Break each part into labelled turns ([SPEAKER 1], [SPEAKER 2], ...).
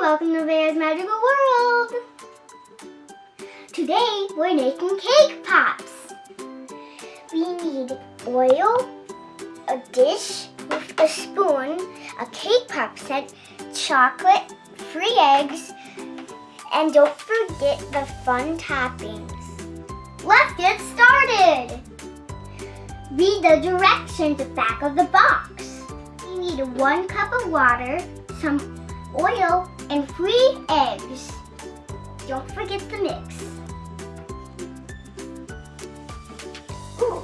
[SPEAKER 1] welcome to Nevaeh's Magical World! Today we're making cake pops. We need oil, a dish with a spoon, a cake pop set, chocolate, 3 eggs, and don't forget the fun toppings. Let's get started! Read the directions at the back of the box. You need 1 cup of water, some oil, and 3 eggs. Don't forget the mix. Ooh.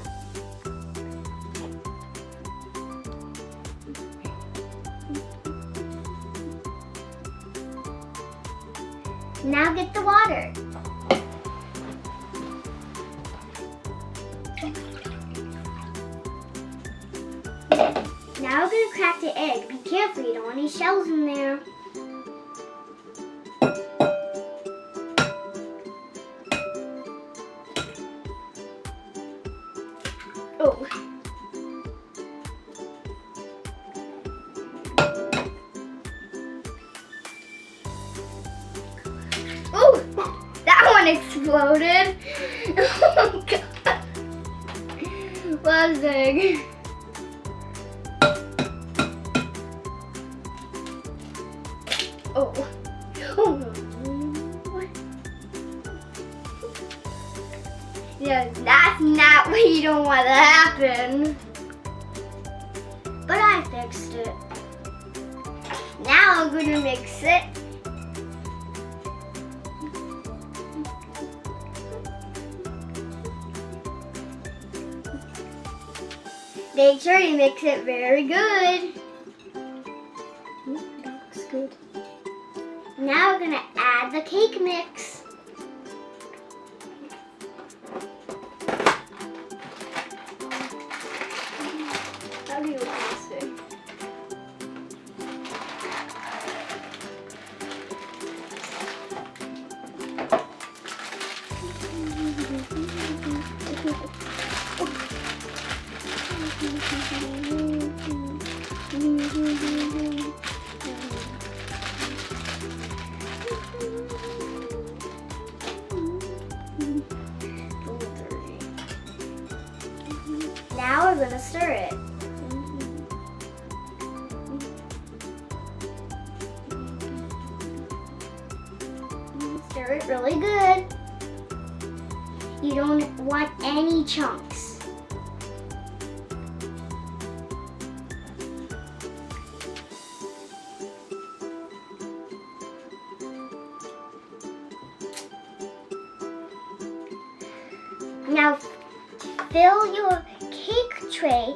[SPEAKER 1] Now get the water. Now we're going to crack the egg. Be careful, you don't want any shells in there. Oh. Oh, that one exploded. Oh, God. Last egg. Oh. Oh. Yeah, that's not what you don't want to happen. But I fixed it. Now I'm going to mix it. Make sure you mix it very good. That looks good. Now we're going to add the cake mix. How do you mix it? Now we're going to stir it. Stir it really good. You don't want any chunks. Now fill your cake tray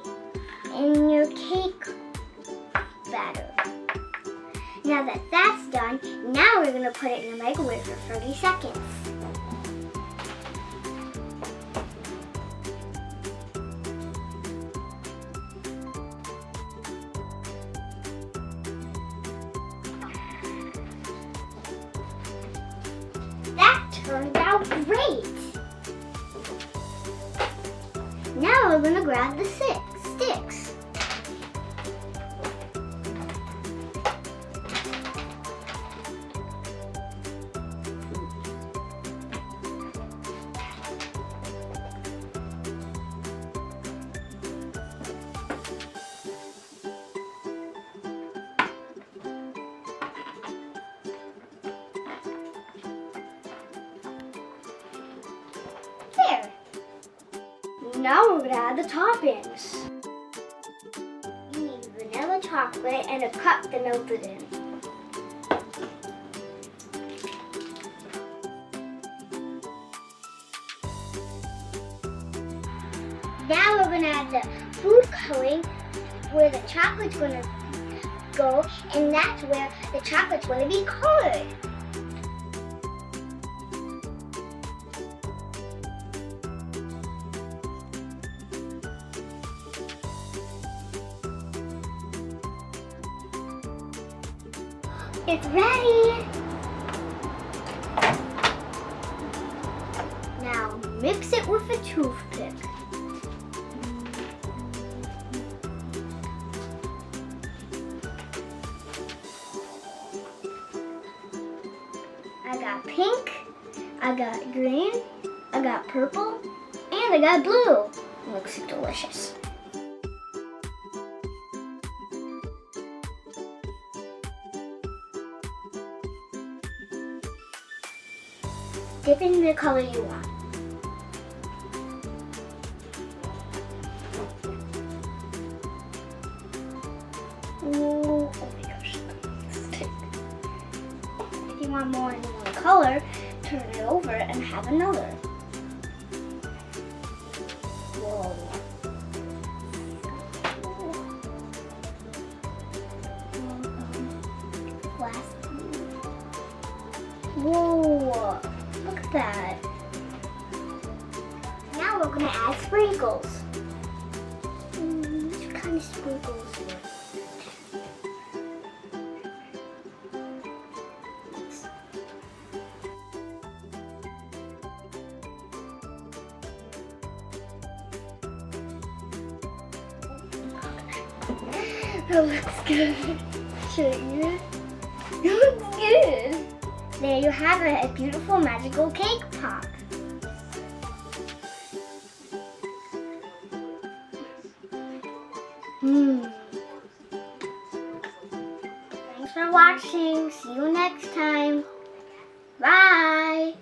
[SPEAKER 1] in your cake batter. Now that that's done, now we're going to put it in the microwave for 30 seconds. That turned out great! Now we're going to grab the sticks. There. Now we're going to add the toppings. You need vanilla chocolate and a cup to melt it in. Now we're going to add the food coloring where the chocolate's going to go, and that's where the chocolate's going to be colored. It's ready! Now mix it with a toothpick. got pink, I got green, I got purple, and I got blue. It looks delicious. Dip in the color you want. Ooh, oh my gosh. If you want more in one color, turn it over and have another. Whoa. Last blue. Whoa, look at that. Now we're gonna add sprinkles. What kind of sprinkles? That looks good. Show you. It looks good. There you have it, a beautiful magical cake pop. Thanks for watching. See you next time. Bye.